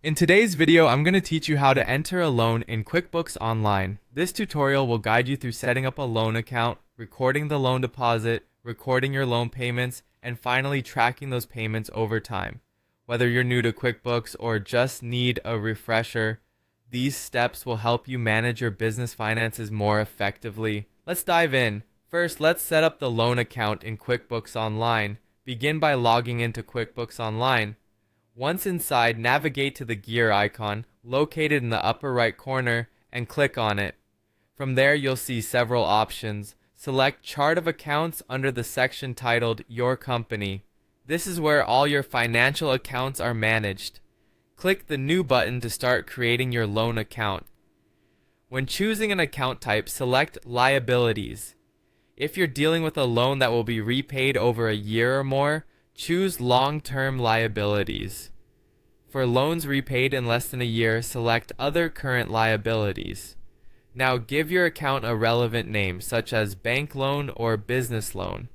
In today's video, I'm going to teach you how to enter a loan in QuickBooks Online. This tutorial will guide you through setting up a loan account, recording the loan deposit, recording your loan payments, and finally tracking those payments over time. Whether you're new to QuickBooks or just need a refresher, these steps will help you manage your business finances more effectively. Let's dive in. First, let's set up the loan account in QuickBooks Online. Begin by logging into QuickBooks Online. Once inside, navigate to the gear icon located in the upper right corner and click on it. From there, you'll see several options. Select Chart of Accounts under the section titled Your Company. This is where all your financial accounts are managed. Click the New button to start creating your loan account. When choosing an account type, select Liabilities. If you're dealing with a loan that will be repaid over a year or more, choose Long-Term Liabilities. For loans repaid in less than a year, select Other Current Liabilities. Now give your account a relevant name, such as bank loan or business loan.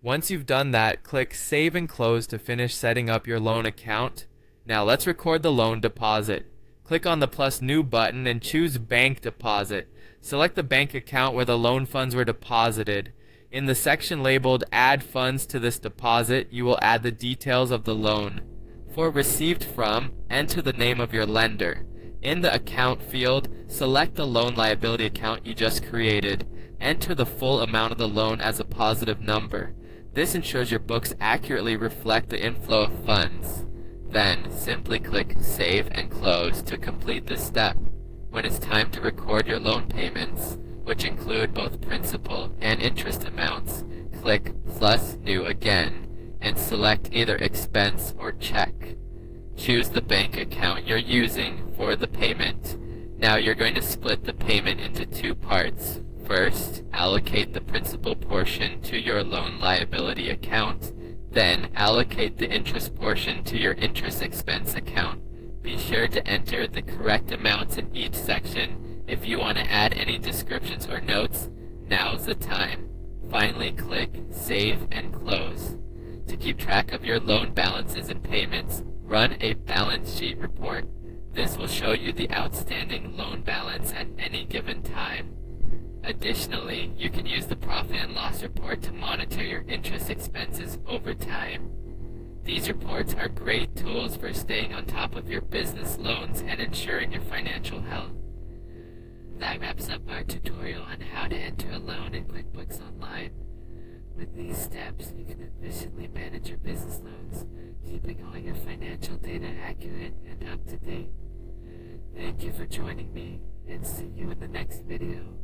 Once you've done that, click Save and Close to finish setting up your loan account. Now let's record the loan deposit. Click on the plus New button and choose Bank Deposit. Select the bank account where the loan funds were deposited. In the section labeled Add Funds to this deposit, you will add the details of the loan. For Received From, enter the name of your lender. In the Account field, select the loan liability account you just created. Enter the full amount of the loan as a positive number. This ensures your books accurately reflect the inflow of funds. Then, simply click Save and Close to complete this step. When it's time to record your loan payments, which include both principal and interest amounts, click plus New again and select either expense or check. Choose the bank account you're using for the payment. Now you're going to split the payment into two parts. First, allocate the principal portion to your loan liability account. Then, allocate the interest portion to your interest expense account. Be sure to enter the correct amounts in each section. If you want to add any descriptions or notes, now's the time. Finally, click Save and Close. To keep track of your loan balances and payments, run a balance sheet report. This will show you the outstanding loan balance at any given time. Additionally, you can use the profit and loss report to monitor your interest expenses over time. These reports are great tools for staying on top of your business loans and ensuring your financial health. That wraps up our tutorial on how to enter a loan in QuickBooks Online. With these steps, you can efficiently manage your business loans, keeping all your financial data accurate and up to date. Thank you for joining me, and see you in the next video.